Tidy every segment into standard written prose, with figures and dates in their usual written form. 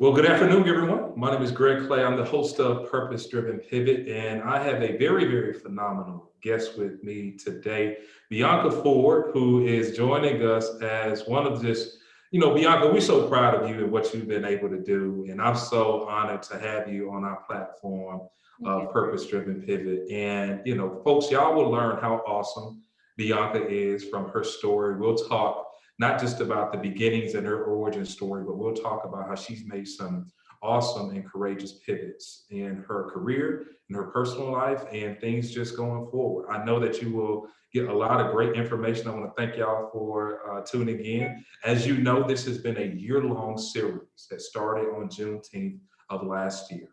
Well, good afternoon, everyone. My name is Greg Clay. I'm the host of Purpose Driven Pivot, and I have a very phenomenal guest with me today, Bianca Forde, who is joining us as one of Bianca, we're so proud of you and what you've been able to do, and I'm so honored to have you on our platform of Purpose Driven Pivot. And, folks, y'all will learn how awesome Bianca is from her story. We'll talk not just about the beginnings and her origin story, but we'll talk about how she's made some awesome and courageous pivots in her career, in her personal life, and things just going forward. I know that you will get a lot of great information. I want to thank y'all for tuning in. As you know, this has been a year-long series that started on Juneteenth of last year.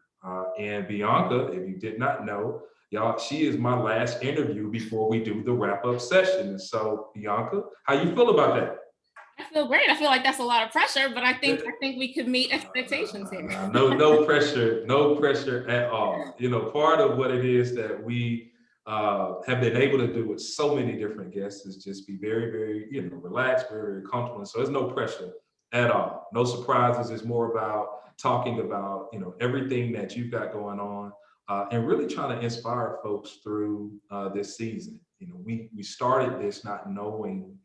And Bianca, if you did not know, y'all, she is my last interview before we do the wrap-up session. And so, Bianca, how you feel about that? I feel great. I feel like that's a lot of pressure, but I think we could meet expectations here. No pressure, no pressure at all. Part of what it is that we have been able to do with so many different guests is just be very, relaxed, very comfortable. And so there's no pressure at all. No surprises. It's more about talking about, everything that you've got going on and really trying to inspire folks through this season. We started this not knowing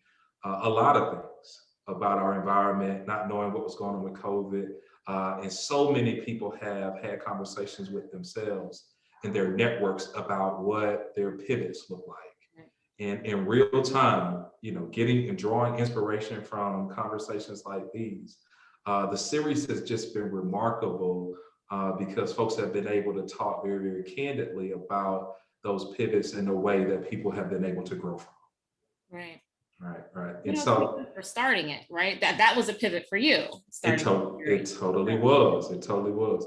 a lot of things about our environment, not knowing what was going on with COVID. And so many people have had conversations with themselves and their networks about what their pivots look like. And in real time, getting and drawing inspiration from conversations like these. The series has just been remarkable because folks have been able to talk very candidly about those pivots in a way that people have been able to grow from. Right. Right. And so for starting it, right? That was a pivot for you. It totally was.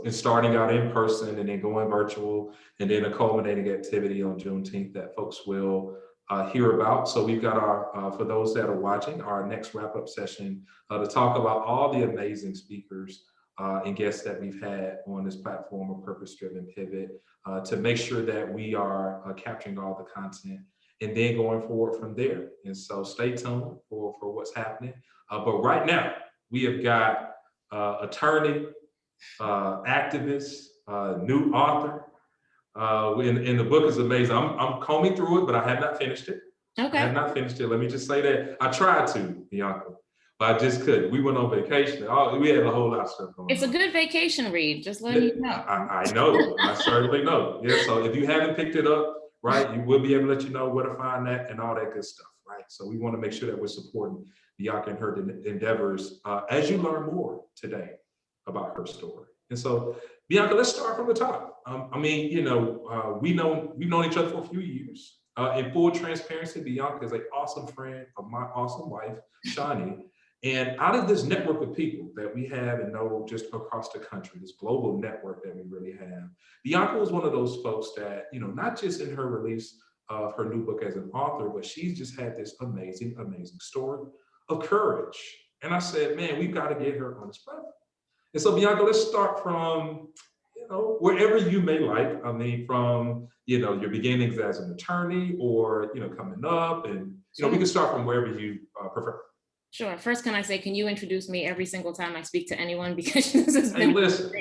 And starting out in person and then going virtual and then a culminating activity on Juneteenth that folks will hear about. So we've got for those that are watching, our next wrap-up session to talk about all the amazing speakers and guests that we've had on this platform of Purpose Driven Pivot to make sure that we are capturing all the content and then going forward from there. And so stay tuned for what's happening. But right now, we have got attorney, activist, new author. And the book is amazing. I'm combing through it, but I have not finished it. Okay. I have not finished it. Let me just say that. I tried to, Bianca, but I just couldn't. We went on vacation. We had a whole lot of stuff going on. It's a good vacation read, just letting you know. I know. I certainly know. Yeah, so if you haven't picked it up, right, we'll be able to let you know where to find that and all that good stuff, right? So we want to make sure that we're supporting Bianca and her endeavors as you learn more today about her story. And so, Bianca, let's start from the top. We've known each other for a few years. In full transparency, Bianca is an awesome friend of my awesome wife, Shani. And out of this network of people that we have and know just across the country, this global network that we really have, Bianca was one of those folks that, not just in her release of her new book as an author, but she's just had this amazing story of courage. And I said, man, we've got to get her on this platform. And so, Bianca, let's start from, wherever you may like. From, your beginnings as an attorney or, coming up. And, we can start from wherever you prefer. Sure. First, can I say, can you introduce me every single time I speak to anyone? Because this has been... Hey, listen,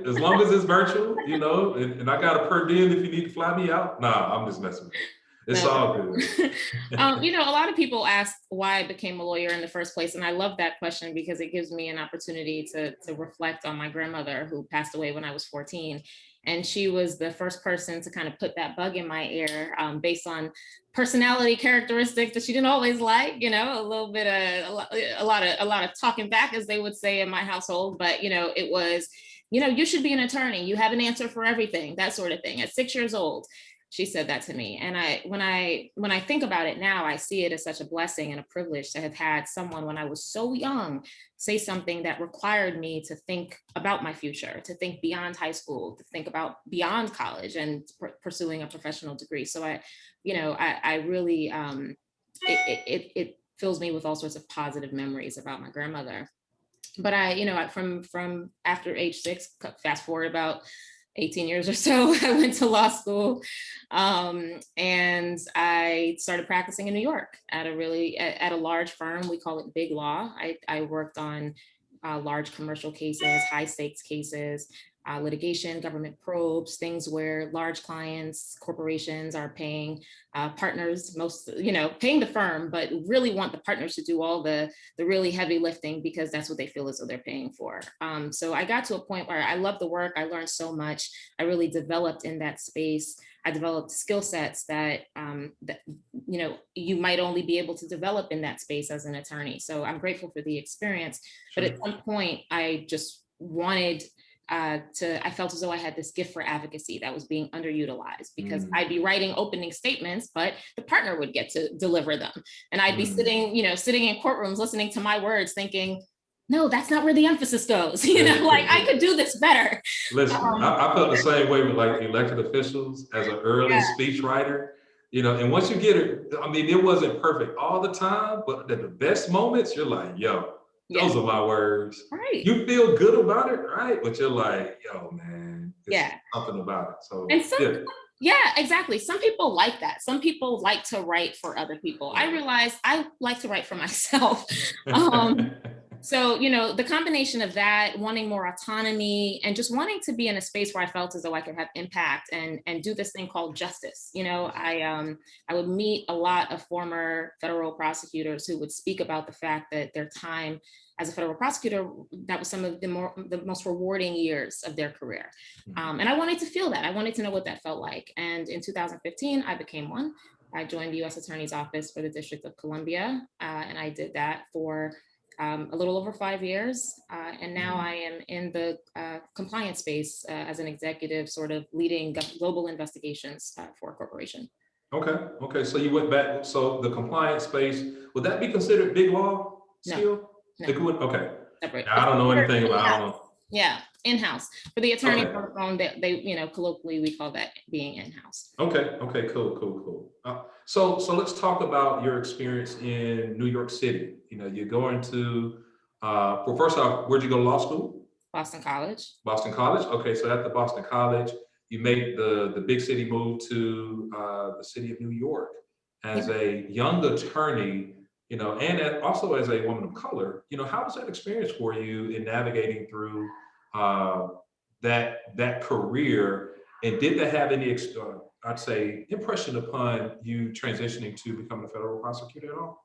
as long as it's virtual, and I got a per diem if you need to fly me out. Nah, I'm just messing with you. It's all good. A lot of people ask why I became a lawyer in the first place. And I love that question because it gives me an opportunity to reflect on my grandmother who passed away when I was 14. And she was the first person to kind of put that bug in my ear based on personality characteristics that she didn't always like, a little bit of a lot of talking back, as they would say in my household. But, it was, you should be an attorney. You have an answer for everything, that sort of thing. At 6 years old, she said that to me. And when I think about it now, I see it as such a blessing and a privilege to have had someone when I was so young say something that required me to think about my future, to think beyond high school, to think about beyond college and pursuing a professional degree. So I really, it fills me with all sorts of positive memories about my grandmother. But from after age 6, fast forward about 18 years or so, I went to law school and I started practicing in New York at a large firm. We call it Big Law. I worked on large commercial cases, high stakes cases, litigation, government probes, things where large clients, corporations are paying partners, paying the firm, but really want the partners to do all the really heavy lifting because that's what they feel as though they're paying for. So I got to a point where I love the work. I learned so much. I really developed in that space. I developed skill sets that you might only be able to develop in that space as an attorney. So I'm grateful for the experience. But at some point, I just wanted I felt as though I had this gift for advocacy that was being underutilized because I'd be writing opening statements, but the partner would get to deliver them. And I'd be sitting in courtrooms, listening to my words thinking, no, that's not where the emphasis goes. Like I could do this better. Listen, I felt the same way with like elected officials as an early speech writer, and once you get it, I mean, it wasn't perfect all the time, but at the best moments, you're like, yo, those are my words. Right. You feel good about it, right? But you're like, yo, man, there's something about it. So, yeah, exactly. Some people like that. Some people like to write for other people. I realized I like to write for myself. So, the combination of that, wanting more autonomy and just wanting to be in a space where I felt as though I could have impact and do this thing called justice. I would meet a lot of former federal prosecutors who would speak about the fact that their time as a federal prosecutor, that was some of the most rewarding years of their career. And I wanted to feel that. I wanted to know what that felt like. And in 2015, I became one. I joined the U.S. Attorney's Office for the District of Columbia, and I did that for a little over 5 years. And now I am in the compliance space as an executive, sort of leading global investigations for a corporation. Okay. So you went back. So the compliance space, would that be considered big law still? No. Okay. Separate. I don't know anything about. I don't know. Yeah, in-house. For the attorney on they colloquially we call that being in-house. Okay. Cool. So let's talk about your experience in New York City. You're going to well, first off, where'd you go to law school? Boston College. Boston College. Okay, so at the Boston College, you make the big city move to the city of New York as a young attorney. And also as a woman of color, how was that experience for you in navigating through that career? And did that have any, I'd say, impression upon you transitioning to becoming a federal prosecutor at all?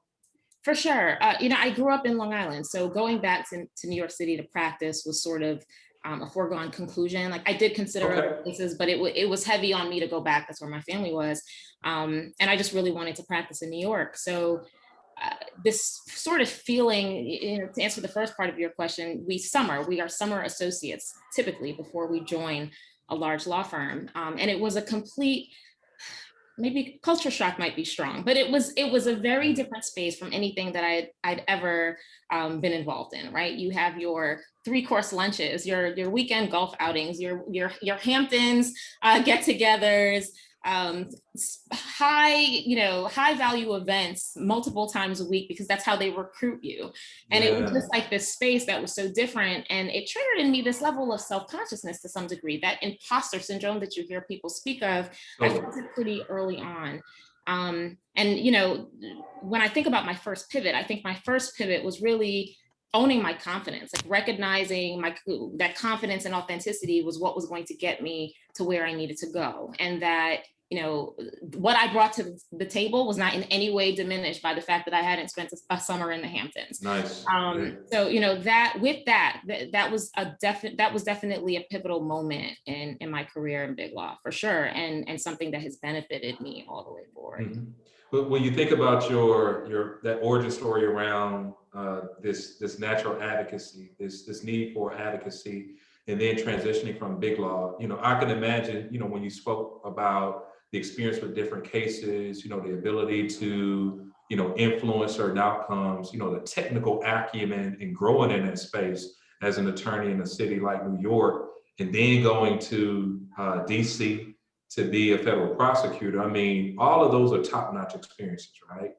For sure. I grew up in Long Island. So going back to New York City to practice was sort of a foregone conclusion. Like I did consider other places, but it was heavy on me to go back. That's where my family was. And I just really wanted to practice in New York. So this sort of feeling, to answer the first part of your question, we are summer associates typically before we join a large law firm. And it was a complete, maybe culture shock might be strong, but it was a very different space from anything that I'd ever been involved in, right? You have your 3-course lunches, your weekend golf outings, your Hamptons get-togethers, high value events multiple times a week because that's how they recruit you. And it was just like this space that was so different. And it triggered in me this level of self-consciousness to some degree, that imposter syndrome that you hear people speak of. I felt it pretty early on. And when I think about my first pivot, I think my first pivot was really owning my confidence, like recognizing that confidence and authenticity was what was going to get me to where I needed to go. And that, what I brought to the table was not in any way diminished by the fact that I hadn't spent a summer in the Hamptons. Nice. So, that was definitely a pivotal moment in my career in big law, for sure. And something that has benefited me all the way forward. Mm-hmm. But when you think about that origin story around this natural advocacy, this need for advocacy, and then transitioning from big law, I can imagine, when you spoke about the experience with different cases, the ability to, influence certain outcomes, the technical acumen and growing in that space as an attorney in a city like New York, and then going to DC to be a federal prosecutor. I mean, all of those are top-notch experiences, right?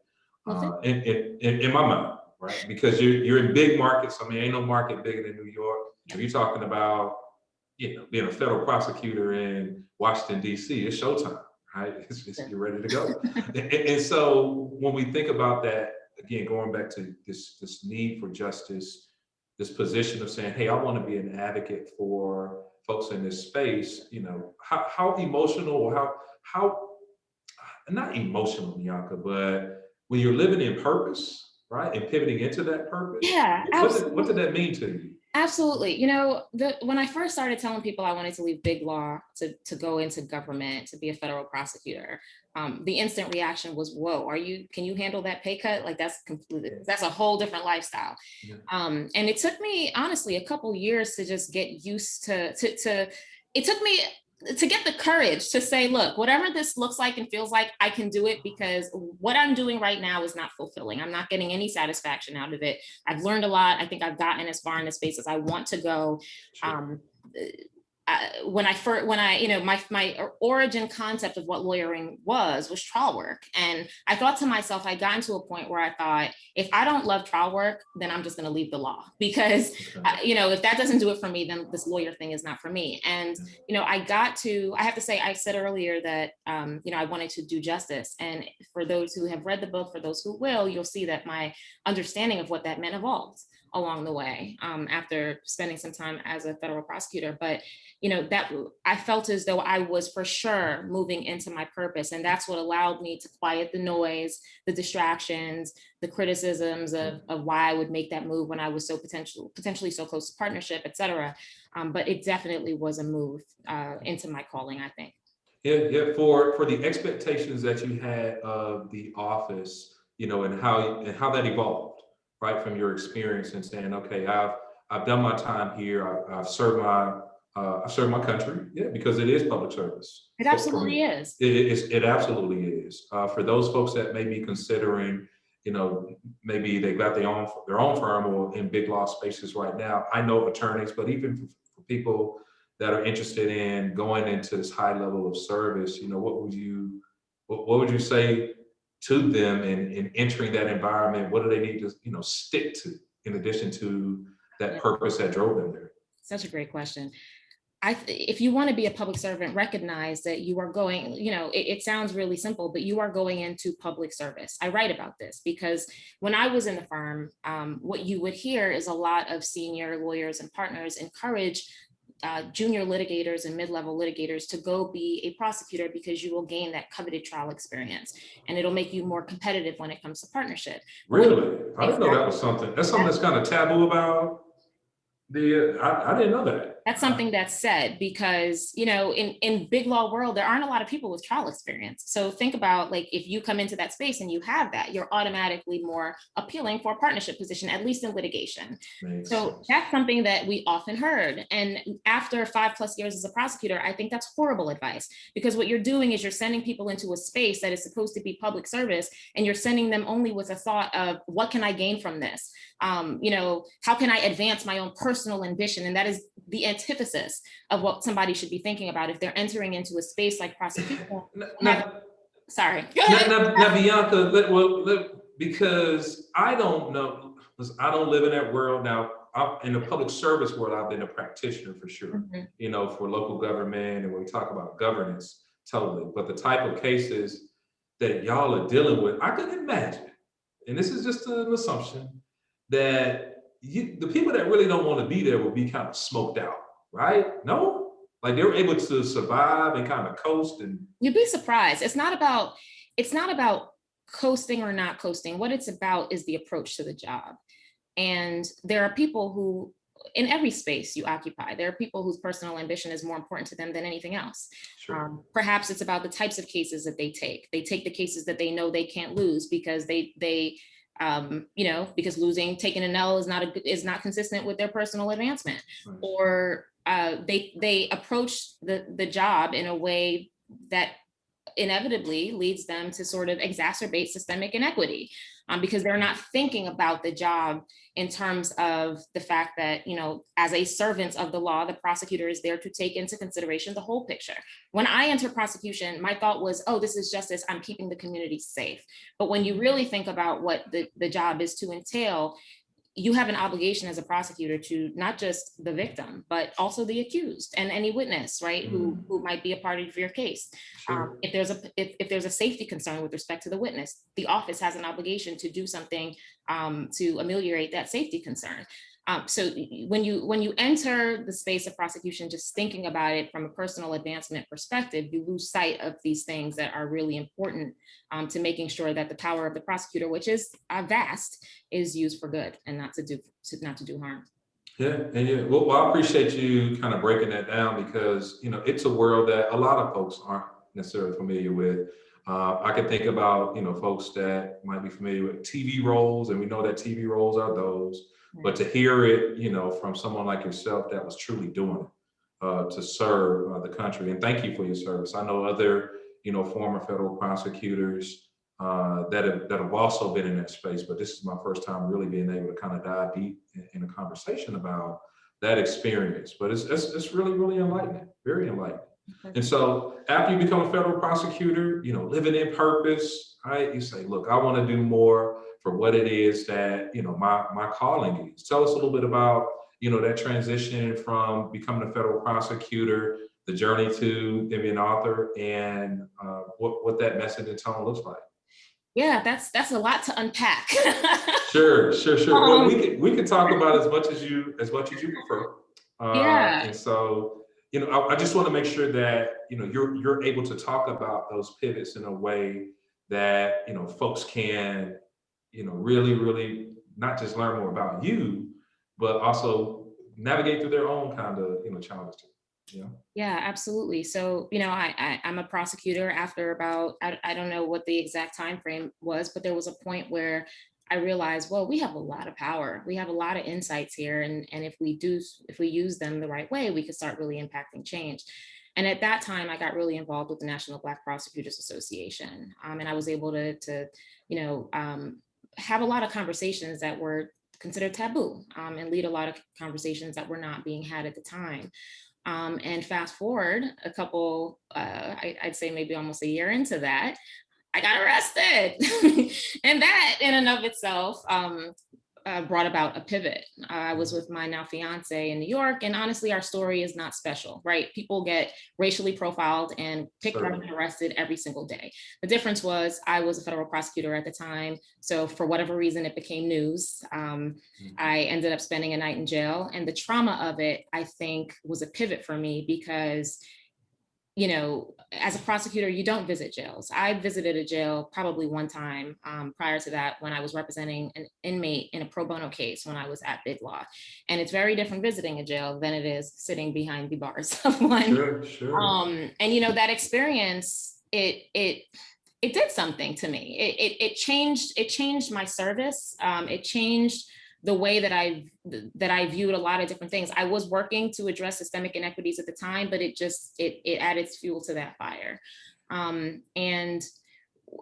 In my mind, right? Because you're in big markets. I mean, ain't no market bigger than New York. If you're talking about, being a federal prosecutor in Washington, D.C., it's showtime, right? You're ready to go. and so when we think about that, again, going back to this need for justice, this position of saying, hey, I want to be an advocate for folks in this space, how emotional, or how not emotional, Bianca, but when you're living in purpose, right, and pivoting into that purpose, Yeah, what did absolutely. that mean to you? Absolutely. When I first started telling people I wanted to leave big law to go into government, to be a federal prosecutor, the instant reaction was, whoa, can you handle that pay cut? Like that's a whole different lifestyle. Yeah. And it took me, honestly, a couple years to just get used it took me to get the courage to say, look, whatever this looks like and feels like, I can do it, because what I'm doing right now is not fulfilling. I'm not getting any satisfaction out of it. I've learned a lot. I think I've gotten as far in the space as I want to go. Sure. When my origin concept of what lawyering was trial work. And I thought to myself, I got into a point where I thought, if I don't love trial work, then I'm just going to leave the law, because, if that doesn't do it for me, then this lawyer thing is not for me. And, I have to say, I said earlier that, I wanted to do justice. And for those who have read the book, for those who will, you'll see that my understanding of what that meant evolved along the way, after spending some time as a federal prosecutor. But that I felt as though I was for sure moving into my purpose. And that's what allowed me to quiet the noise, the distractions, the criticisms of why I would make that move when I was so potentially so close to partnership, et cetera. But it definitely was a move into my calling, I think. Yeah. For the expectations that you had of the office, and how that evolved, right, from your experience and saying, okay, I've done my time here. I've served my country, yeah, because it is public service. It For me, absolutely is. it absolutely is. For those folks that may be considering, maybe they've got their own firm or in big law spaces right now. I know of attorneys, but even for people that are interested in going into this high level of service, what would you say to them in entering that environment? What do they need to, stick to in addition to that purpose that drove them there? Such a great question. If you want to be a public servant, recognize that you are going, it sounds really simple, but you are going into public service. I write about this because when I was in the firm, what you would hear is a lot of senior lawyers and partners encourage junior litigators and mid-level litigators to go be a prosecutor, because you will gain that coveted trial experience and it'll make you more competitive when it comes to partnership. Really? I didn't know that was something. That's something that's kind of taboo about I didn't know that. That's something that's said because, in big law world, there aren't a lot of people with trial experience. So think about, like, if you come into that space and you have that, you're automatically more appealing for a partnership position, at least in litigation. Makes so sense. That's something that we often heard. And after 5+ years as a prosecutor, I think that's horrible advice, because what you're doing is you're sending people into a space that is supposed to be public service, and you're sending them only with a thought of, what can I gain from this? How can I advance my own personal ambition? And that is the antithesis of what somebody should be thinking about if they're entering into a space like prosecution. Sorry. Now, Bianca, because I don't know, I don't live in that world. Now, in the public service world, I've been a practitioner for sure, for local government, and when we talk about governance, totally. But the type of cases that y'all are dealing with, I can imagine, and this is just an assumption, that the people that really don't want to be there will be kind of smoked out, right? No? Like they're able to survive and kind of coast, and you'd be surprised. It's not about coasting or not coasting. What it's about is the approach to the job. And there are people who, in every space you occupy, there are people whose personal ambition is more important to them than anything else. Sure. Perhaps it's about the types of cases that they take. They take the cases that they know they can't lose, because because taking an L is not consistent with their personal advancement. Right. Or they approach the job in a way that inevitably leads them to sort of exacerbate systemic inequity, because they're not thinking about the job in terms of the fact that, as a servant of the law, the prosecutor is there to take into consideration the whole picture. When I entered prosecution, my thought was, oh, this is justice. I'm keeping the community safe. But when you really think about what the job is to entail, you have an obligation as a prosecutor to not just the victim, but also the accused and any witness, right, who might be a part of your case. Sure. If there's a safety concern with respect to the witness, the office has an obligation to do something to ameliorate that safety concern. So when you enter the space of prosecution, just thinking about it from a personal advancement perspective, you lose sight of these things that are really important to making sure that the power of the prosecutor, which is vast, is used for good and not to do harm. Yeah, and yeah, well, I appreciate you kind of breaking that down because it's a world that a lot of folks aren't necessarily familiar with. I can think about folks that might be familiar with TV roles, and we know that TV roles are those. But to hear it, from someone like yourself that was truly doing it to serve the country, and thank you for your service. I know other former federal prosecutors that have also been in that space. But this is my first time really being able to kind of dive deep in a conversation about that experience. But it's really, really enlightening, very enlightening. And so after you become a federal prosecutor, living in purpose, right? You say, look, I want to do more for what it is that, my calling is. Tell us a little bit about, that transition from becoming a federal prosecutor, the journey to being an author, and what that message and tone looks like. Yeah, that's a lot to unpack. Sure. Well, we can talk about as much as you prefer. Yeah. And so, I just want to make sure that you're able to talk about those pivots in a way that folks can really, really not just learn more about you, but also navigate through their own kind of challenges too. Yeah, absolutely. So, I'm a prosecutor after about, I don't know what the exact time frame was, but there was a point where I realized, well, we have a lot of power. We have a lot of insights here. And if we use them the right way, we could start really impacting change. And at that time, I got really involved with the National Black Prosecutors Association. And I was able to have a lot of conversations that were considered taboo, and lead a lot of conversations that were not being had at the time. And fast forward a couple, I'd say maybe almost a year into that, I got arrested. And that in and of itself brought about a pivot. I was with my now fiance in New York, and honestly, our story is not special, right? People get racially profiled and picked up and arrested every single day. The difference was I was a federal prosecutor at the time, so for whatever reason, it became news. I ended up spending a night in jail, and the trauma of it, I think, was a pivot for me because as a prosecutor, you don't visit jails. I visited a jail probably one time prior to that when I was representing an inmate in a pro bono case when I was at Big Law. And it's very different visiting a jail than it is sitting behind the bars of one. Sure. And that experience, it did something to me. It changed my service. It changed the way that I viewed a lot of different things. I was working to address systemic inequities at the time, but it added fuel to that fire. And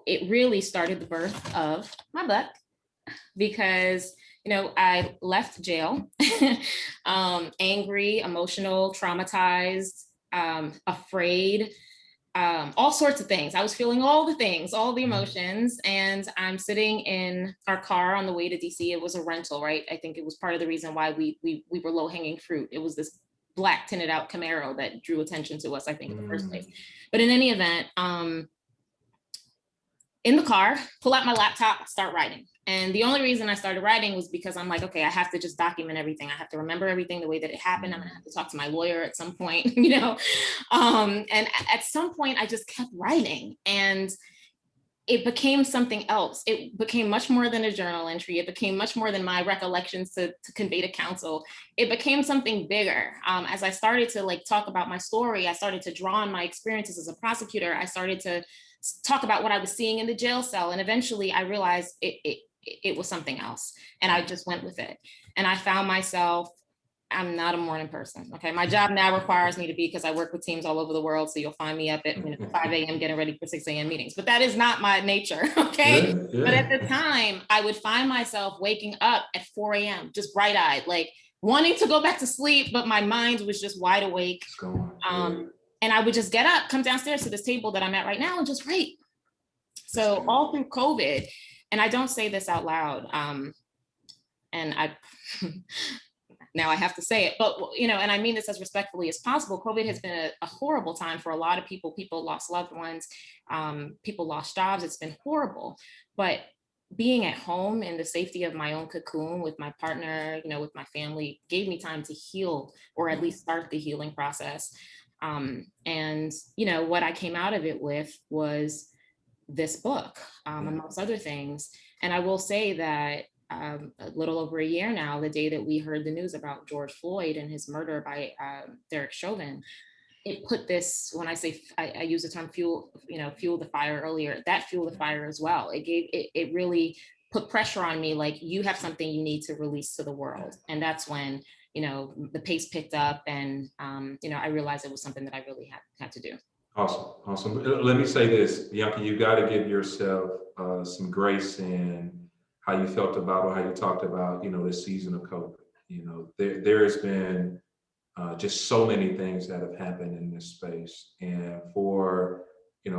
it really started the birth of my book because, I left jail angry, emotional, traumatized, afraid, all sorts of things. I was feeling all the things, all the emotions, and I'm sitting in our car on the way to DC. It was a rental, right? I think it was part of the reason why we were low hanging fruit. It was this black tinted out Camaro that drew attention to us, I think, in the first place. But in any event, in the car, pull out my laptop, start writing. And the only reason I started writing was because I'm like, okay, I have to just document everything. I have to remember everything the way that it happened. I'm gonna have to talk to my lawyer at some point, and at some point I just kept writing, and it became something else. It became much more than a journal entry. It became much more than my recollections to convey to counsel. It became something bigger. As I started to talk about my story, I started to draw on my experiences as a prosecutor. I started to talk about what I was seeing in the jail cell. And eventually I realized it was something else. And I just went with it. And I found myself, I'm not a morning person. Okay. My job now requires me to be, because I work with teams all over the world. So you'll find me up at 5 a.m. getting ready for 6 a.m. meetings, but that is not my nature. Okay. Yeah. But at the time I would find myself waking up at 4 a.m., just bright eyed, like wanting to go back to sleep, but my mind was just wide awake. And I would just get up, come downstairs to this table that I'm at right now and just write. So all through COVID, and I don't say this out loud, and now I have to say it, but and I mean this as respectfully as possible. COVID has been a horrible time for a lot of people. People lost loved ones, people lost jobs. It's been horrible. But being at home in the safety of my own cocoon with my partner, with my family, gave me time to heal, or at least start the healing process. And what I came out of it with was this book, Yeah. amongst other things. And I will say that a little over a year now, the day that we heard the news about George Floyd and his murder by Derek Chauvin, it put this, when I say, I use the term fuel the fire earlier, that fueled the fire as well. It really put pressure on me, like, you have something you need to release to the world. And that's when, the pace picked up, and, I realized it was something that I really had to do. Awesome, awesome. Let me say this, Bianca, you got to give yourself some grace in how you felt about, or how you talked about, this season of COVID. There has been just so many things that have happened in this space, and for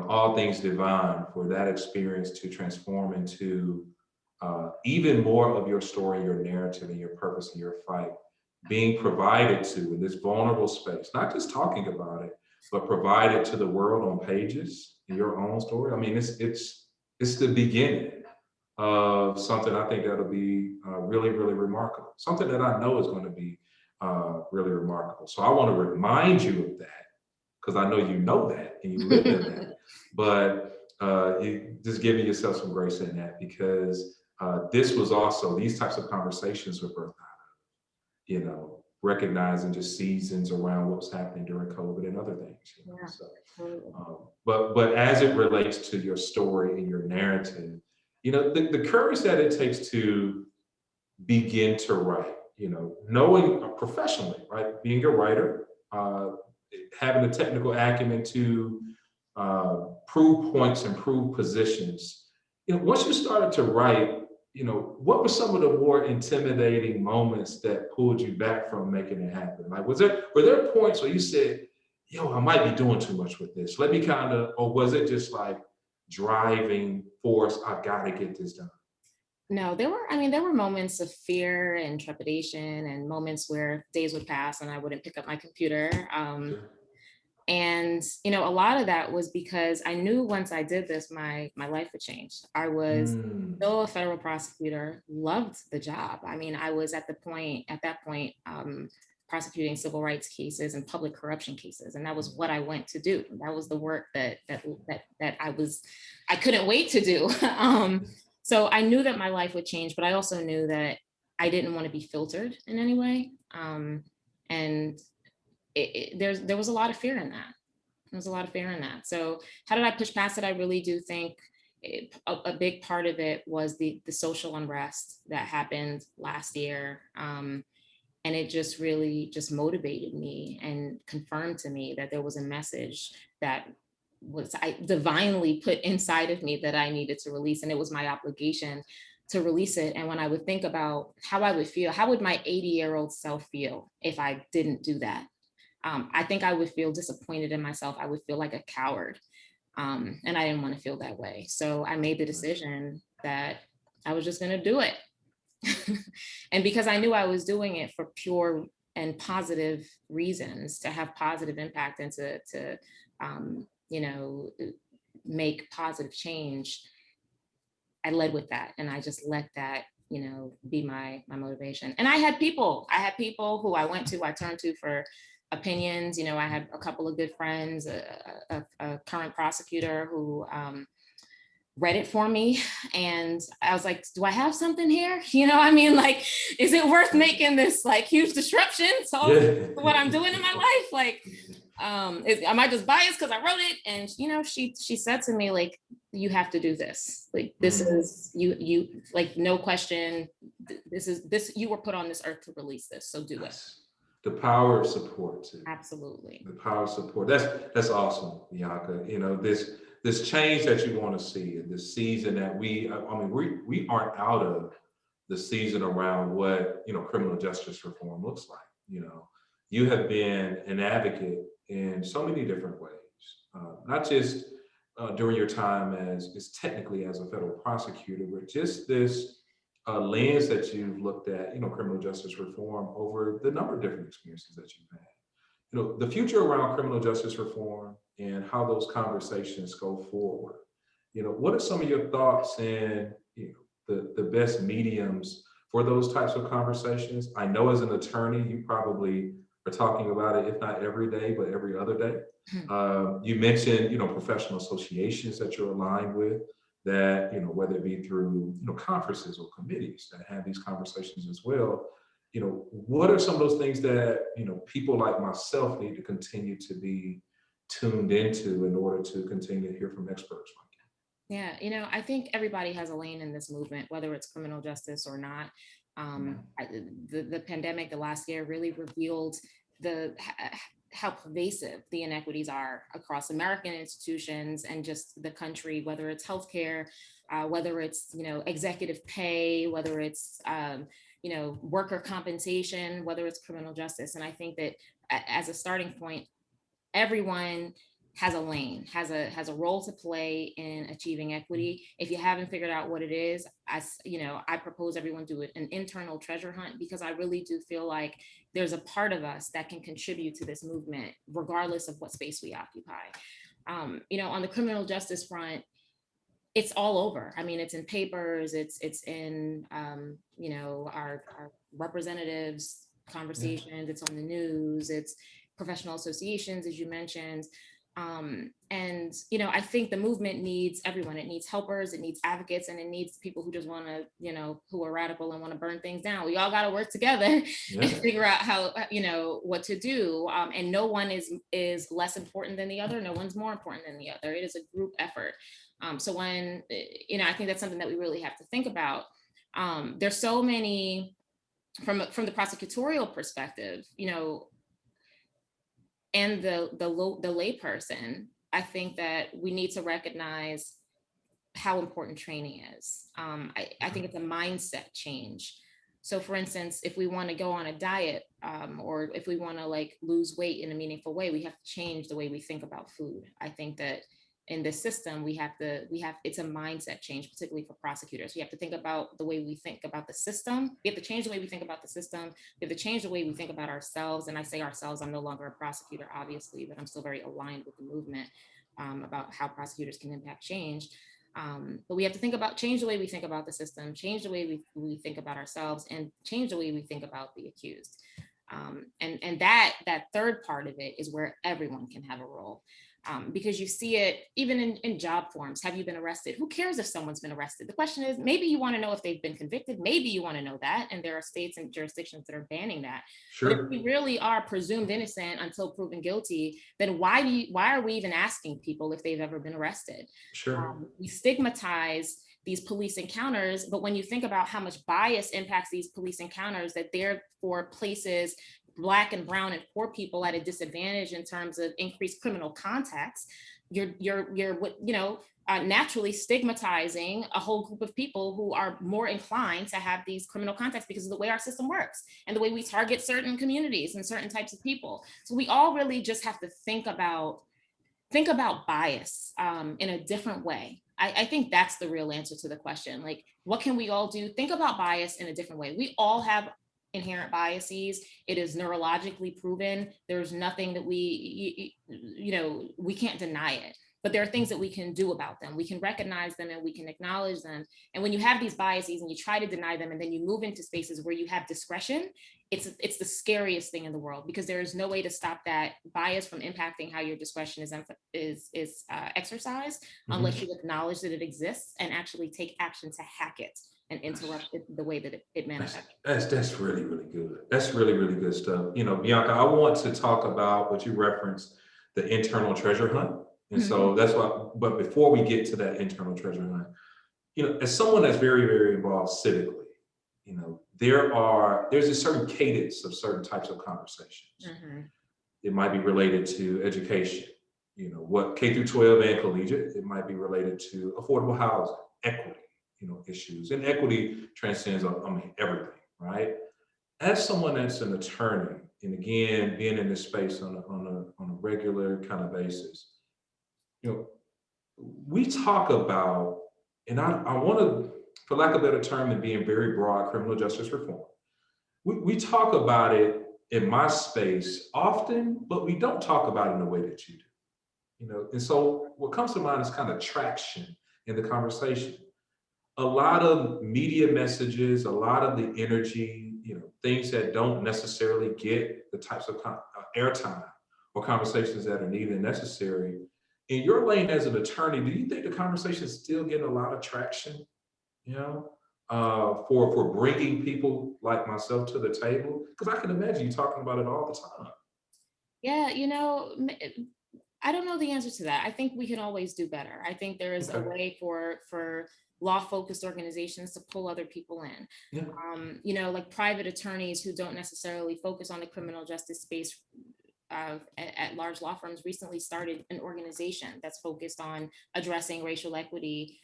all things divine, for that experience to transform into even more of your story, your narrative, and your purpose and your fight being provided to in this vulnerable space, not just talking about it, but provided to the world on pages in your own story. I mean, it's the beginning of something I think that'll be really, really remarkable. Something that I know is going to be really remarkable. So I want to remind you of that, because I know you know that and you live in that. But just giving yourself some grace in that, because this was also, these types of conversations were birthed out of, recognizing just seasons around what was happening during COVID and other things. Yeah, So, absolutely. but as it relates to your story and your narrative, the courage that it takes to begin to write, knowing professionally, right, being a writer, having the technical acumen to prove points and prove positions. Once you started to write, what were some of the more intimidating moments that pulled you back from making it happen? Like, were there points where you said, yo, I might be doing too much with this. Let me or was it just like driving force, I gotta get this done? No, there were moments of fear and trepidation, and moments where days would pass and I wouldn't pick up my computer. Sure. And a lot of that was because I knew once I did this, my life would change. I was Mm, still a federal prosecutor, loved the job. I mean, I was at that point, prosecuting civil rights cases and public corruption cases, and that was what I went to do. That was the work that I couldn't wait to do. So I knew that my life would change, but I also knew that I didn't want to be filtered in any way. And there was a lot of fear in that. There was a lot of fear in that. So how did I push past it? I really do think a big part of it was the social unrest that happened last year. And it just really just motivated me and confirmed to me that there was a message that was I divinely put inside of me that I needed to release. And it was my obligation to release it. And when I would think about how I would feel, how would my 80-year-old self feel if I didn't do that? I think I would feel disappointed in myself. I would feel like a coward. And I didn't want to feel that way. So I made the decision that I was just going to do it. And because I knew I was doing it for pure and positive reasons, to have positive impact and to make positive change, I led with that, and I just let that be my motivation. And I had people who I turned to for opinions. I had a couple of good friends, a current prosecutor who read it for me, and I was like, do I have something here? I mean, like, is it worth making this like huge disruption to what I'm doing in my life? Like, am I just biased because I wrote it? And she said to me, like, you have to do this. Like, this is you like, no question. This you were put on this earth to release this, so do it. The power of support too. Absolutely. The power of support. That's awesome, Bianca. This change that you want to see, and this season that we aren't out of the season around what criminal justice reform looks like. You have been an advocate in so many different ways, not just during your time as technically as a federal prosecutor, but just this lens that you've looked at, criminal justice reform over the number of different experiences that you've had. The future around criminal justice reform and how those conversations go forward. What are some of your thoughts and the best mediums for those types of conversations? I know as an attorney, you probably are talking about it, if not every day, but every other day. You mentioned, professional associations that you're aligned with, that, whether it be through, conferences or committees that have these conversations as well. What are some of those things that, people like myself need to continue to be tuned into in order to continue to hear from experts like Yeah, I think everybody has a lane in this movement, whether it's criminal justice or not. you? The pandemic, the last year, really revealed how pervasive the inequities are across American institutions and just the country, whether it's healthcare, whether it's executive pay, whether it's worker compensation, whether it's criminal justice. And I think that as a starting point, everyone has a lane, has a role to play in achieving equity. If you haven't figured out what it is, I propose everyone do an internal treasure hunt, because I really do feel like there's a part of us that can contribute to this movement, regardless of what space we occupy. On the criminal justice front, it's all over. I mean, it's in papers, it's in our representatives conversations, it's on the news, it's professional associations, as you mentioned. I think the movement needs everyone. It needs helpers, it needs advocates, and it needs people who just want to, who are radical and want to burn things down. We all got to work together and figure out how, what to do. And no one is less important than the other. No one's more important than the other. It is a group effort. So when, I think that's something that we really have to think about. There's so many, from the prosecutorial perspective, and the layperson, I think that we need to recognize how important training is. I think it's a mindset change. So for instance, if we want to go on a diet, or if we want to lose weight in a meaningful way, we have to change the way we think about food. I think that in this system, it's a mindset change, particularly for prosecutors. We have to think about the way we think about the system. We have to change the way we think about the system. We have to change the way we think about ourselves. And I say ourselves, I'm no longer a prosecutor, obviously, but I'm still very aligned with the movement about how prosecutors can impact change. But we have to change the way we think about the system, change the way we think about ourselves, and change the way we think about the accused. And that third part of it is where everyone can have a role. Because you see it even in job forms. Have you been arrested? Who cares if someone's been arrested? The question is, maybe you want to know if they've been convicted. Maybe you want to know that. And there are states and jurisdictions that are banning that. Sure. But if we really are presumed innocent until proven guilty, then why are we even asking people if they've ever been arrested? Sure. We stigmatize these police encounters, but when you think about how much bias impacts these police encounters, that therefore places Black and brown and poor people at a disadvantage in terms of increased criminal contacts, you're naturally stigmatizing a whole group of people who are more inclined to have these criminal contacts because of the way our system works and the way we target certain communities and certain types of people. So we all really just have to think about bias in a different way. I think that's the real answer to the question. What can we all do? Think about bias in a different way. We all have inherent biases. It is neurologically proven. There's nothing that we can't deny it. But there are things that we can do about them. We can recognize them and we can acknowledge them. And when you have these biases and you try to deny them, and then you move into spaces where you have discretion, it's the scariest thing in the world, because there is no way to stop that bias from impacting how your discretion is exercised, unless you acknowledge that it exists and actually take action to hack it and interrupt the way that it manifests. That's really, really good. That's really, really good stuff. Bianca, I want to talk about what you referenced, the internal treasure hunt. And so that's why, but before we get to that internal treasure hunt, as someone that's very, very involved civically, there's a certain cadence of certain types of conversations. It might be related to education, what K through 12 and collegiate. It might be related to affordable housing, equity, issues. And equity transcends everything, right? As someone that's an attorney, and again, being in this space on a regular kind of basis, we talk about, and I want to, for lack of a better term than being very broad, criminal justice reform. We talk about it in my space often, but we don't talk about it in the way that you do. And so what comes to mind is kind of traction in the conversation. a lot of media messages, a lot of the energy, things that don't necessarily get the types of airtime or conversations that are needed and necessary. In your lane as an attorney, do you think the conversation is still getting a lot of traction? You know, for bringing people like myself to the table? Because I can imagine you talking about it all the time. Yeah, I don't know the answer to that. I think we can always do better. I think there is a Okay. way for law-focused organizations to pull other people in. Yeah. Like private attorneys who don't necessarily focus on the criminal justice space at large law firms recently started an organization that's focused on addressing racial equity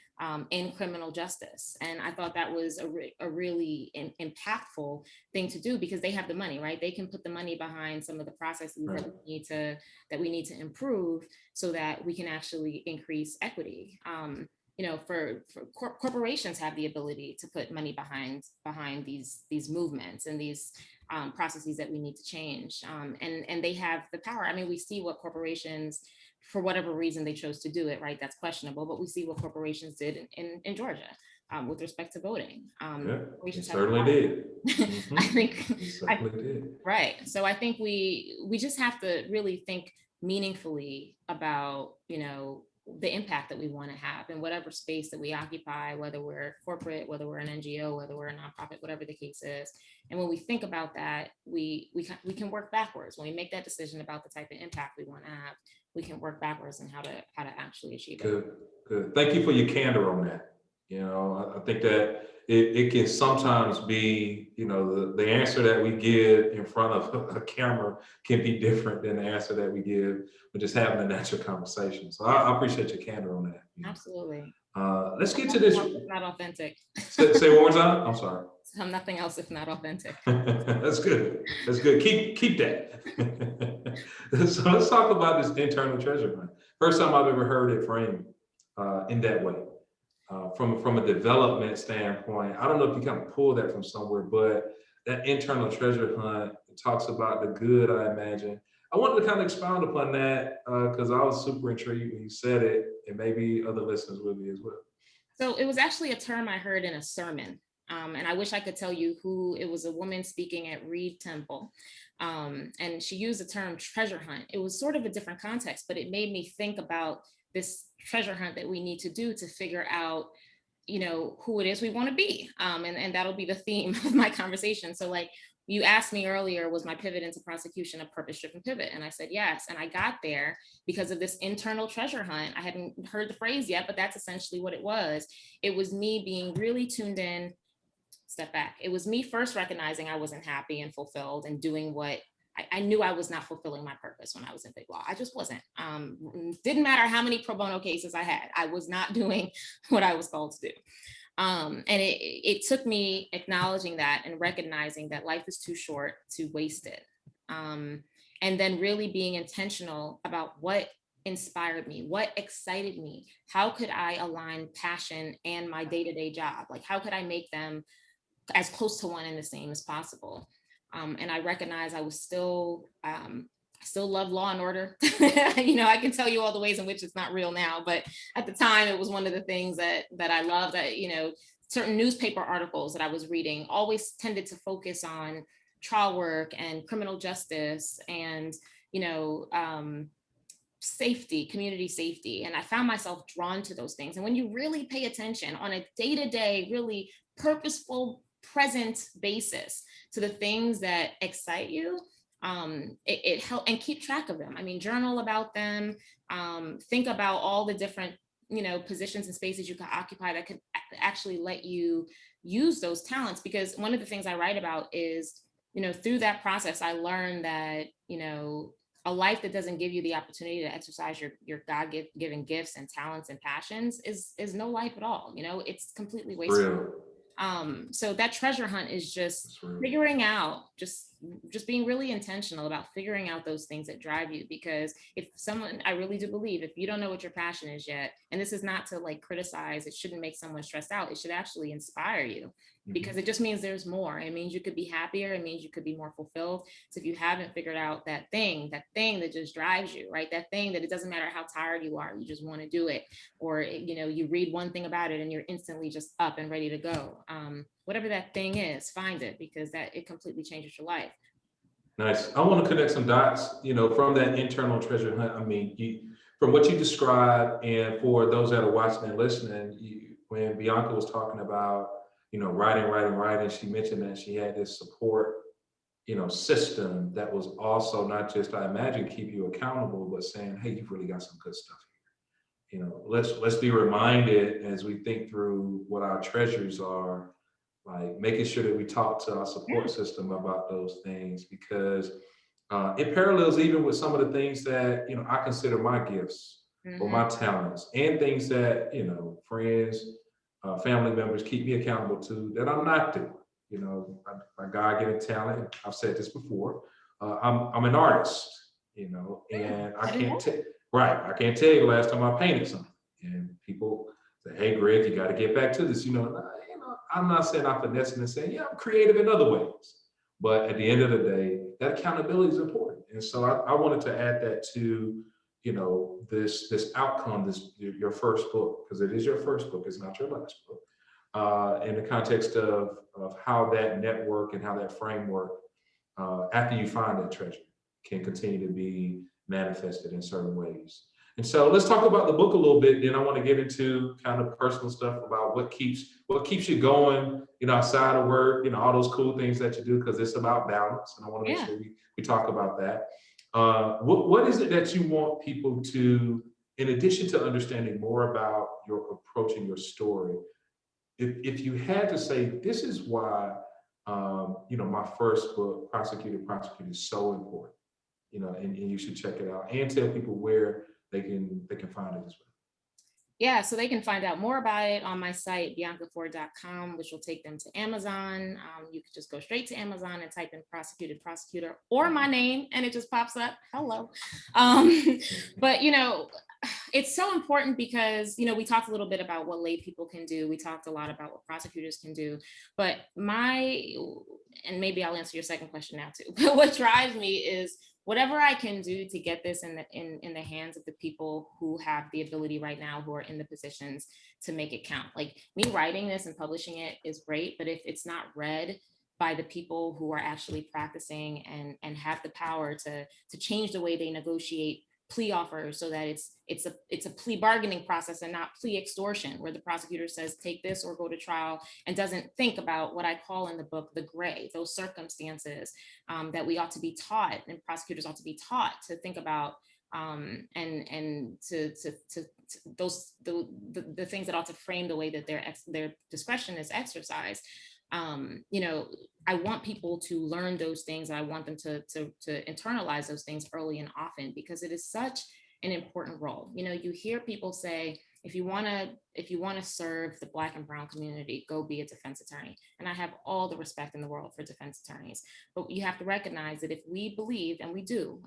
in criminal justice. And I thought that was a really impactful thing to do because they have the money, right? They can put the money behind some of the processes Right. that we need to improve so that we can actually increase equity. Corporations have the ability to put money behind these movements and these processes that we need to change. And they have the power. I mean, we see what corporations, for whatever reason they chose to do it, right? That's questionable, but we see what corporations did in Georgia with respect to voting. Yeah, it Corporations have certainly did. I Hmm. think, It certainly did. right. So I think we just have to really think meaningfully about, the impact that we want to have in whatever space that we occupy, whether we're corporate, whether we're an NGO, whether we're a nonprofit, whatever the case is. And when we think about that, we can work backwards. When we make that decision about the type of impact we want to have, we can work backwards and how to actually achieve it. Good, good. Thank you for your candor on that. I think that it can sometimes be, the answer that we give in front of a camera can be different than the answer that we give when just having a natural conversation. So I appreciate your candor on that. Absolutely. Let's get to this. It's not authentic. Say one more time. I'm sorry. I'm nothing else if not authentic. That's good. That's good. Keep that. So let's talk about this internal treasure hunt. First time I've ever heard it framed in that way. From a development standpoint, I don't know if you kind of pull that from somewhere, but that internal treasure hunt talks about the good, I imagine. I wanted to kind of expound upon that because I was super intrigued when you said it, and maybe other listeners will be as well. So it was actually a term I heard in a sermon. And I wish I could tell you who. It was a woman speaking at Reed Temple. And she used the term treasure hunt. It was sort of a different context, but it made me think about this treasure hunt that we need to do to figure out, who it is we want to be. And that'll be the theme of my conversation. So like you asked me earlier, was my pivot into prosecution a purpose-driven pivot? And I said, yes. And I got there because of this internal treasure hunt. I hadn't heard the phrase yet, but that's essentially what it was. It was me being really tuned in. Step back. It was me first recognizing I wasn't happy and fulfilled and doing what I knew I was not fulfilling my purpose when I was in big law. I just wasn't. Didn't matter how many pro bono cases I had. I was not doing what I was called to do. And it took me acknowledging that and recognizing that life is too short to waste it. And then really being intentional about what inspired me, what excited me, how could I align passion and my day-to-day job? Like, how could I make them as close to one and the same as possible? And I recognize I was I still love Law and Order. I can tell you all the ways in which it's not real now, but at the time it was one of the things that I loved. That certain newspaper articles that I was reading always tended to focus on trial work and criminal justice and safety, community safety. And I found myself drawn to those things. And when you really pay attention on a day-to-day, really purposeful, present basis to the things that excite you, it helps, and keep track of them. I mean, journal about them, think about all the different, positions and spaces you can occupy that could actually let you use those talents. Because one of the things I write about is, through that process, I learned that, a life that doesn't give you the opportunity to exercise your God-given gifts and talents and passions is no life at all. It's completely wasteful. Real. So that treasure hunt is just That's real. figuring out just just being really intentional about figuring out those things that drive you. Because if someone, I really do believe, if you don't know what your passion is yet, and this is not to like criticize, it shouldn't make someone stressed out, it should actually inspire you, because it just means there's more. It means you could be happier. It means you could be more fulfilled. So if you haven't figured out that thing that just drives you, right? That thing that it doesn't matter how tired you are, you just want to do it. Or, you know, you read one thing about it and you're instantly just up and ready to go. Whatever that thing is, find it, because that it completely changes your life. Nice. I want to connect some dots, you know, from that internal treasure hunt. I mean, from what you described, and for those that are watching and listening, when Bianca was talking about, you know, writing, she mentioned that she had this support, you know, system that was also not just, I imagine, keep you accountable, but saying, hey, you've really got some good stuff here. You know, let's be reminded as we think through what our treasures are, like making sure that we talk to our support system about those things, because it parallels even with some of the things that, you know, I consider my gifts or my talents, and things that, you know, friends, family members keep me accountable to that I'm not doing. You know, my God-given talent. I've said this before. I'm an artist. You know, and I can't tell. Right, I can't tell you the last time I painted something. And people say, "Hey, Greg, you got to get back to this." You know, I'm not saying I'm finessing and saying, "Yeah, I'm creative in other ways." But at the end of the day, that accountability is important. And so I wanted to add that to, you know, this outcome, this your first book, because it is your first book, it's not your last book. In the context of how that network and how that framework, after you find that treasure, can continue to be manifested in certain ways. And so let's talk about the book a little bit. Then I want to get into kind of personal stuff about what keeps you going, you know, outside of work, you know, all those cool things that you do, because it's about balance. And I want to make sure we talk about that. What is it that you want people to, in addition to understanding more about your approach and your story, if you had to say, this is why, you know, my first book, Prosecutor, is so important, you know, and you should check it out, and tell people where they can find it as well. Yeah, so they can find out more about it on my site, biancaforde.com, which will take them to Amazon. You could just go straight to Amazon and type in Prosecutor or my name, and it just pops up. Hello. But, you know, it's so important because, you know, we talked a little bit about what lay people can do. We talked a lot about what prosecutors can do. But and maybe I'll answer your second question now too, but what drives me is whatever I can do to get this in the hands of the people who have the ability right now, who are in the positions to make it count. Like me writing this and publishing it is great, but if it's not read by the people who are actually practicing and have the power to change the way they negotiate plea offers, so that it's a plea bargaining process and not plea extortion, where the prosecutor says take this or go to trial, and doesn't think about what I call in the book the gray, those circumstances that we ought to be taught, and prosecutors ought to be taught to think about, and to those the things that ought to frame the way that their discretion is exercised. You know, I want people to learn those things. I want them to internalize those things early and often, because it is such an important role. You know, you hear people say, if you want to serve the Black and brown community, go be a defense attorney. And I have all the respect in the world for defense attorneys, but you have to recognize that if we believe, and we do,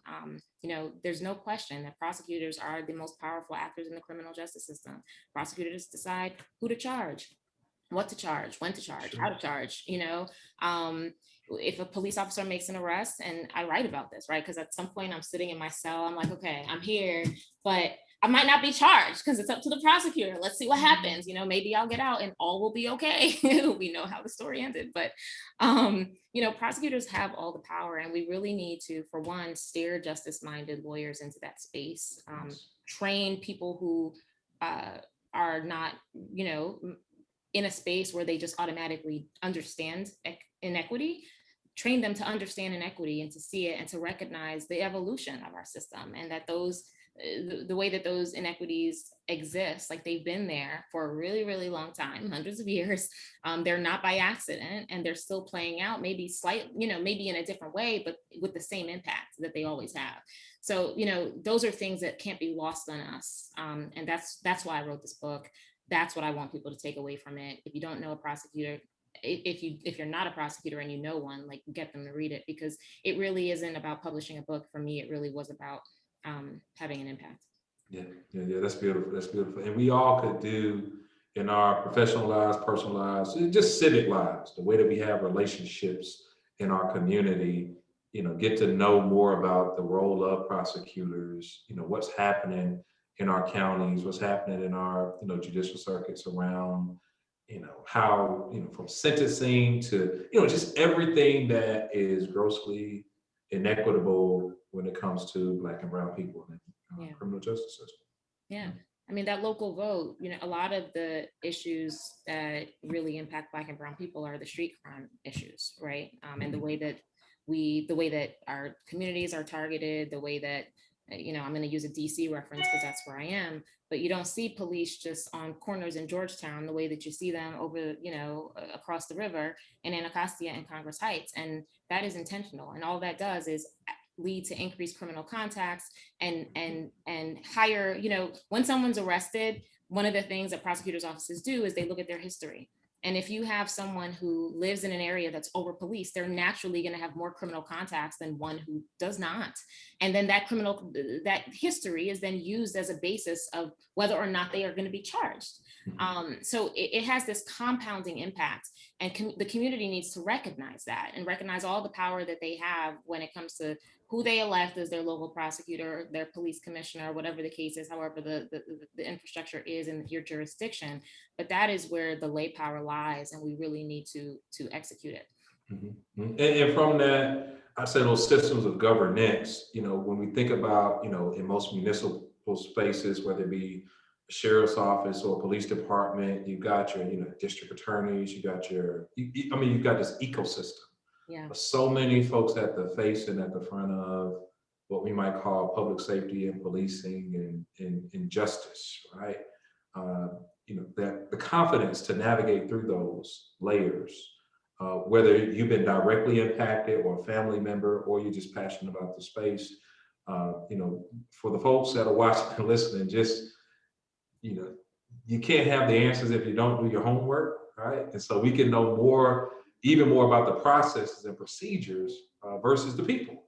you know, there's no question that prosecutors are the most powerful actors in the criminal justice system. Prosecutors decide who to charge, what to charge, when to charge, how to charge, you know. If a police officer makes an arrest, and I write about this, right? Because at some point I'm sitting in my cell, I'm like, okay, I'm here, but I might not be charged because it's up to the prosecutor. Let's see what happens. You know, maybe I'll get out and all will be okay. We know how the story ended, but you know, prosecutors have all the power, and we really need to, for one, steer justice-minded lawyers into that space, train people who are not, you know, in a space where they just automatically understand inequity, train them to understand inequity and to see it and to recognize the evolution of our system, and that the way that those inequities exist, like they've been there for a really, really long time, hundreds of years. They're not by accident, and they're still playing out, maybe maybe in a different way, but with the same impact that they always have. So, you know, those are things that can't be lost on us. And that's why I wrote this book. That's what I want people to take away from it. If you don't know a prosecutor, if you're not a prosecutor and you know one, like get them to read it, because it really isn't about publishing a book. For me, it really was about having an impact. Yeah. That's beautiful. That's beautiful. And we all could do in our professional lives, personal lives, just civic lives, the way that we have relationships in our community, get to know more about the role of prosecutors, what's happening in our counties, what's happening in our, judicial circuits around, how, from sentencing to, just everything that is grossly inequitable when it comes to Black and brown people in the Yeah. criminal justice system. Yeah. I mean, that local vote, a lot of the issues that really impact Black and brown people are the street crime issues, right? And the way that our communities are targeted, the way that, I'm going to use a DC reference because that's where I am, but you don't see police just on corners in Georgetown the way that you see them over, across the river in Anacostia and Congress Heights. And that is intentional. And all that does is lead to increased criminal contacts and higher, when someone's arrested, one of the things that prosecutors' offices do is they look at their history. And if you have someone who lives in an area that's over policed, they're naturally going to have more criminal contacts than one who does not. And then that history is then used as a basis of whether or not they are going to be charged. So it has this compounding impact, and the community needs to recognize that and recognize all the power that they have when it comes to who they elect as their local prosecutor, their police commissioner, whatever the case is, however the infrastructure is in your jurisdiction. But that is where the lay power lies, and we really need to execute it. And from that, I say those systems of governance, when we think about, in most municipal spaces, whether it be a sheriff's office or a police department, you've got your, district attorneys, you've got this ecosystem. Yeah. So many folks at the face and at the front of what we might call public safety and policing and justice, right? That the confidence to navigate through those layers, whether you've been directly impacted or a family member, or you're just passionate about the space, for the folks that are watching and listening, just, you can't have the answers if you don't do your homework, right? And so we can know even more about the processes and procedures versus the people.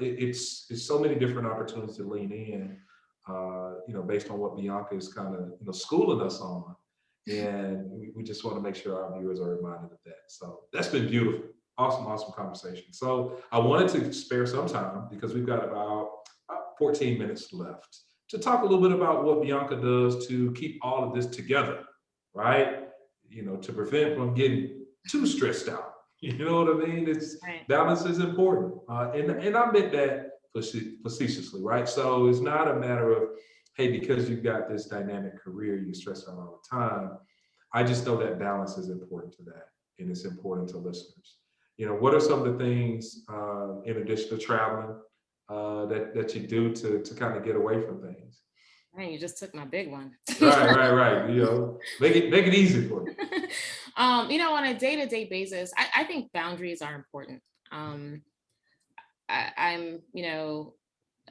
It's so many different opportunities to lean in, based on what Bianca is kind of, schooling us on. And we just want to make sure our viewers are reminded of that. So that's been beautiful. Awesome conversation. So I wanted to spare some time, because we've got about 14 minutes left, to talk a little bit about what Bianca does to keep all of this together, right? To prevent from getting too stressed out. You know what I mean? Right. Balance is important. And I meant that facetiously, right? So it's not a matter of, hey, because you've got this dynamic career, you're stressed out all the time. I just know that balance is important to that, and it's important to listeners. What are some of the things, in addition to traveling, that you do to kind of get away from things? Man, you just took my big one. Right. Make it easy for me. On a day-to-day basis, I think boundaries are important. I'm, an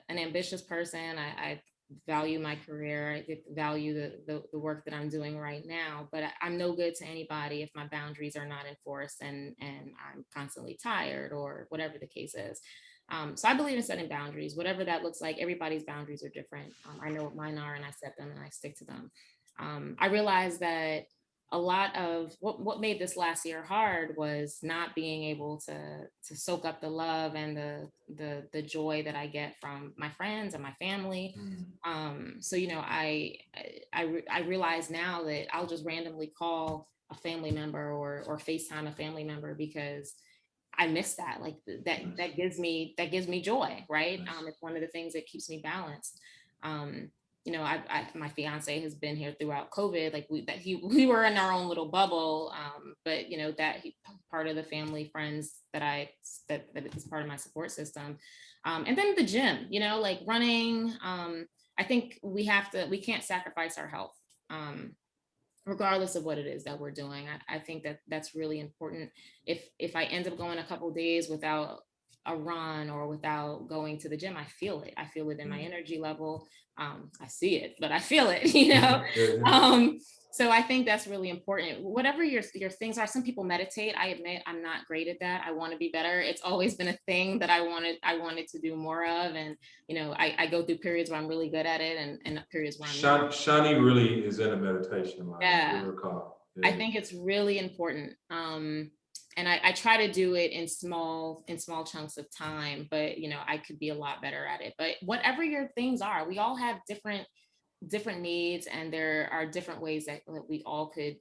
ambitious person. I value my career. I value the work that I'm doing right now, but I'm no good to anybody if my boundaries are not enforced and I'm constantly tired or whatever the case is. So I believe in setting boundaries, whatever that looks like. Everybody's boundaries are different. I know what mine are, and I set them and I stick to them. I realized that a lot of what made this last year hard was not being able to soak up the love and the joy that I get from my friends and my family. So I realize now that I'll just randomly call a family member or FaceTime a family member, because I miss that. Like that gives me joy, right? It's one of the things that keeps me balanced. My fiance has been here throughout COVID. Like we were in our own little bubble, but part of the family, friends that is part of my support system, and then the gym. Like running. I think we can't sacrifice our health, regardless of what it is that we're doing. I think that that's really important. If I end up going a couple of days without a run or without going to the gym, I feel it. I feel it in my energy level. I see it, but I feel it, you know? So I think that's really important. Whatever your things are, some people meditate. I admit I'm not great at that. I want to be better. It's always been a thing that I wanted to do more of. And, you know, I go through periods where I'm really good at it and periods where I'm not. Shani really is in a meditation line, Yeah. if you recall. I think it's really important. And I try to do it in small chunks of time, but you know, I could be a lot better at it. But whatever your things are, we all have different needs, and there are different ways that we all could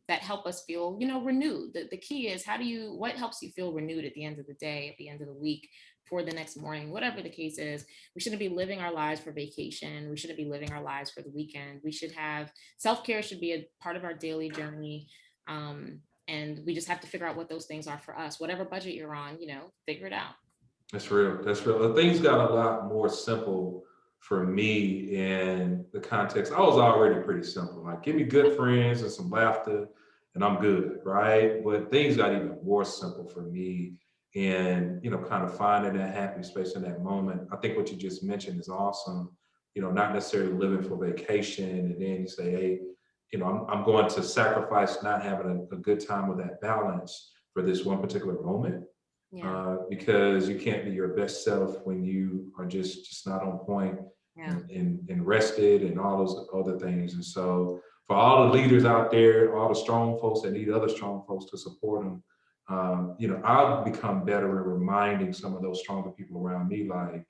that help us feel, you know, renewed. The key is what helps you feel renewed at the end of the day, at the end of the week, for the next morning, whatever the case is. We shouldn't be living our lives for vacation. We shouldn't be living our lives for the weekend. We should have self-care should be a part of our daily journey. And we just have to figure out what those things are for us. Whatever budget you're on, you know, figure it out. That's real. That's real. Things got a lot more simple for me in the context. I was already pretty simple. Like, give me good friends and some laughter, and I'm good, right? But things got even more simple for me in, you know, kind of finding that happy space in that moment. I think what you just mentioned is awesome. You know, not necessarily living for vacation, and then you say, hey, you know, I'm going to sacrifice not having a good time with that balance for this one particular moment. Yeah. Because you can't be your best self when you are just not on point, Yeah. and rested and all those other things. And so for all the leaders out there, all the strong folks that need other strong folks to support them, you know, I've become better at reminding some of those stronger people around me. Like,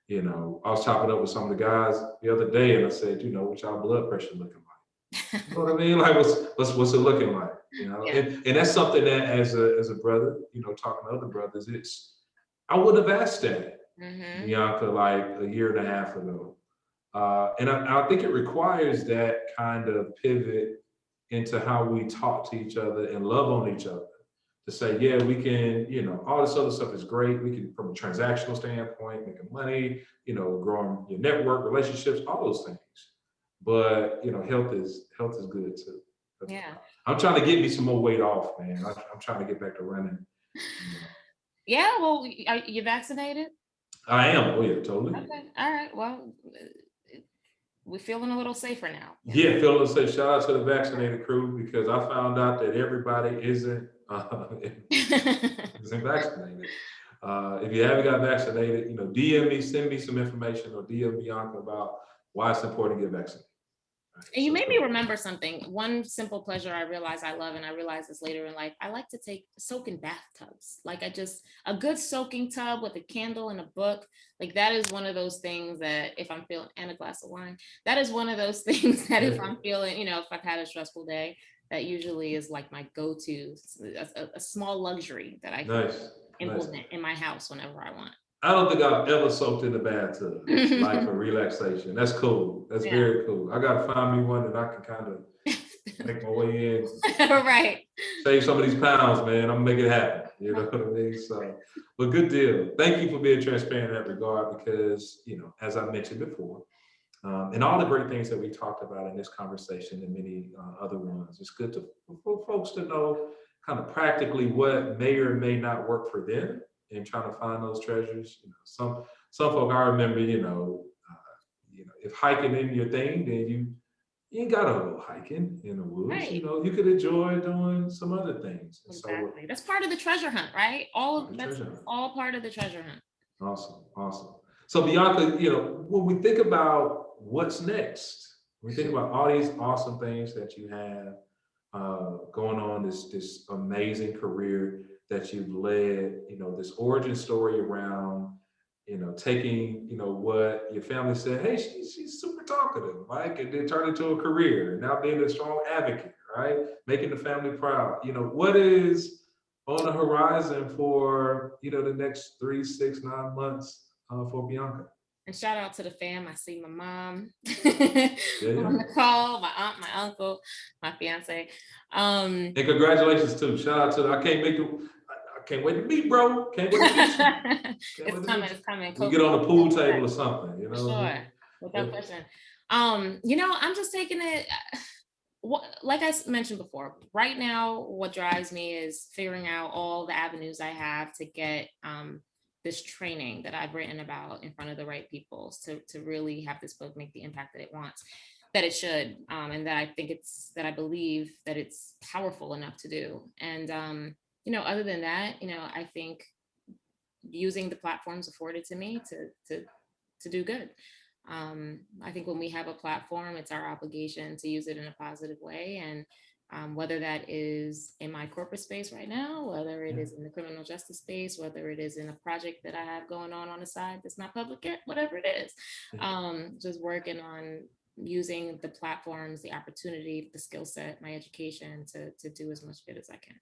you know, I was chopping up with some of the guys the other day, and I said, you know, what y'all blood pressure looking like? You know what I mean? Like, what's it looking like? You know, Yeah. and that's something that as a brother, you know, talking to other brothers, I would have asked that, Bianca, like a year and a half ago. And I think it requires that kind of pivot into how we talk to each other and love on each other. To say, yeah, we can, you know, all this other stuff is great. We can, from a transactional standpoint, making money, you know, growing your network, relationships, all those things. But you know, health is good too. Yeah. I'm trying to get me some more weight off, man. I'm trying to get back to running. Yeah. Well, are you vaccinated? I am. Oh yeah, totally. Okay. All right. Well, we're feeling a little safer now. Yeah, Phil will say shout out to the vaccinated crew, because I found out that everybody isn't vaccinated. If you haven't got vaccinated, you know, DM me, send me some information, or DM Bianca about why it's important to get vaccinated. And you made me remember something. One simple pleasure I realize I love, and I realized this later in life, I like to soak in bathtubs. Like, a good soaking tub with a candle and a book. Like, that is one of those things that if I'm feeling, and a glass of wine, that is one of those things that if I'm feeling, you know, if I've had a stressful day, that usually is like my go-to, a small luxury that I can implement in my house whenever I want. I don't think I've ever soaked in the bathtub, like for relaxation. That's cool. That's very cool. I gotta find me one that I can kind of make my way in. Right. Save some of these pounds, man. I'm gonna make it happen. You know what I mean? So, but good deal. Thank you for being transparent in that regard, because, you know, as I mentioned before, and all the great things that we talked about in this conversation and many other ones, it's good for folks to know kind of practically what may or may not work for them, and trying to find those treasures. You know, some folk, I remember, you know, if hiking ain't your thing, then you ain't gotta go hiking in the woods. Right. You know, you could enjoy doing some other things. Exactly. So that's part of the treasure hunt, right? That's all part of the treasure hunt. Awesome. So Bianca, you know, when we think about what's next, we think about all these awesome things that you have going on, this amazing career that you've led, you know, this origin story around, you know, taking, you know, what your family said, hey, she's super talkative, right? And then turn into a career, and now being a strong advocate, right? Making the family proud. You know, what is on the horizon for, you know, the next 3, 6, 9 months for Bianca? And shout out to the fam. I see my mom on the call, my aunt, my uncle, my fiance. And congratulations too. Shout out to, I can't wait to meet, bro. Can't wait to meet you. It's coming. We get on the pool table or something, you know. Sure. Without question. You know, I'm just taking it, like I mentioned before, right now, what drives me is figuring out all the avenues I have to get this training that I've written about in front of the right people to really have this book make the impact that it wants, that it should, and that I believe that it's powerful enough to do. And other than that, I think using the platforms afforded to me to do good. I think when we have a platform, it's our obligation to use it in a positive way. And whether that is in my corporate space right now, whether it is in the criminal justice space, whether it is in a project that I have going on the side that's not public yet, whatever it is, just working on using the platforms, the opportunity, the skill set, my education to do as much good as I can.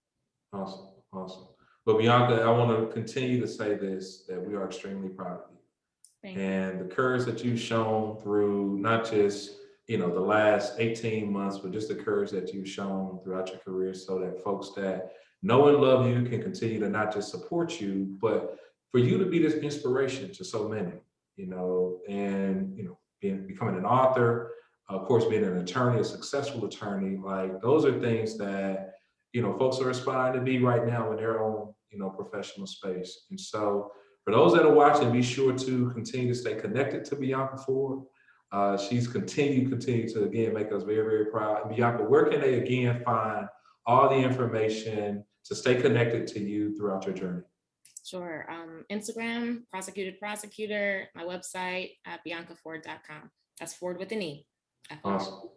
Awesome, awesome. But Bianca, I want to continue to say this, that we are extremely proud of you. And the courage that you've shown through not just, the last 18 months, but just the courage that you've shown throughout your career, so that folks that know and love you can continue to not just support you, but for you to be this inspiration to so many, and, becoming an author, of course, being an attorney, a successful attorney, like those are things that, folks are aspiring to be right now in their own, professional space. And so, for those that are watching, be sure to continue to stay connected to Bianca Forde. She's continue to, again, make us very, very proud. And Bianca, where can they, again, find all the information to stay connected to you throughout your journey? Sure. Instagram, prosecutor, my website at biancaforde.com. That's Ford with an E. Awesome.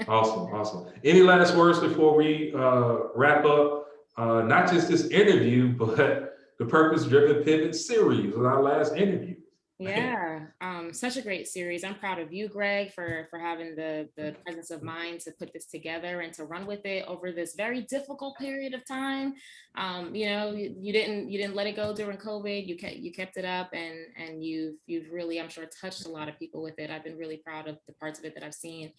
Awesome. Any last words before we wrap up? Not just this interview, but the Purpose Driven Pivot series with our last interview. Yeah, such a great series. I'm proud of you, Greg, for having the presence of mind to put this together and to run with it over this very difficult period of time. You didn't let it go during COVID. You kept it up, and you've really, I'm sure, touched a lot of people with it. I've been really proud of the parts of it that I've seen.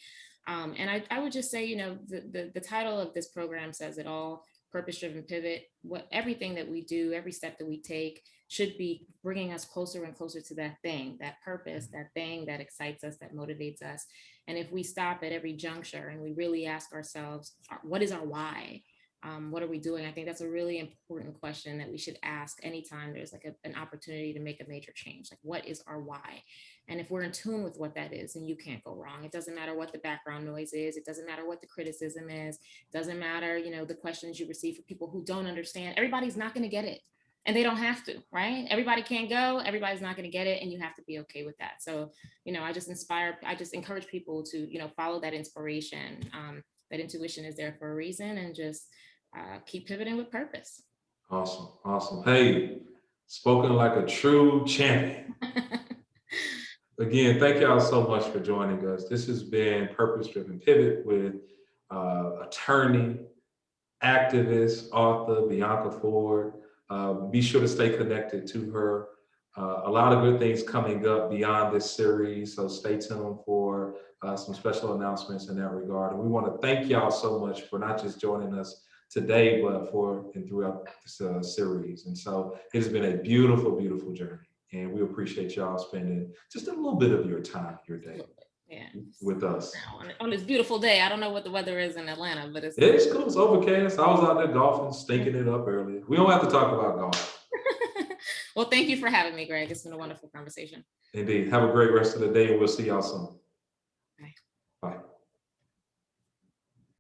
And I would just say, the title of this program says it all. Purpose Driven Pivot. Everything that we do, every step that we take, should be bringing us closer and closer to that thing, that purpose, that thing that excites us, that motivates us. And if we stop at every juncture and we really ask ourselves, what is our why? What are we doing? I think that's a really important question that we should ask anytime there's like an opportunity to make a major change. Like, what is our why? And if we're in tune with what that is, then you can't go wrong. It doesn't matter what the background noise is. It doesn't matter what the criticism is. It doesn't matter, the questions you receive from people who don't understand. Everybody's not going to get it. And they don't have to, right? Everybody can't go. Everybody's not going to get it. And you have to be okay with that. So, I just encourage people to, follow that inspiration. That intuition is there for a reason, and just keep pivoting with purpose. Awesome. Hey, spoken like a true champion. Again, thank y'all so much for joining us. This has been Purpose Driven Pivot with attorney, activist, author Bianca Forde. Be sure to stay connected to her. A lot of good things coming up beyond this series, so stay tuned for some special announcements in that regard. And we want to thank y'all so much for not just joining us today, but throughout this series. And so it has been a beautiful, beautiful journey. And we appreciate y'all spending just a little bit of your time, your day, with us. On this beautiful day. I don't know what the weather is in Atlanta, but it's cool. It's overcast. I was out there golfing, stinking it up earlier. We don't have to talk about golf. Well, thank you for having me, Greg. It's been a wonderful conversation. Indeed. Have a great rest of the day, and we'll see y'all soon.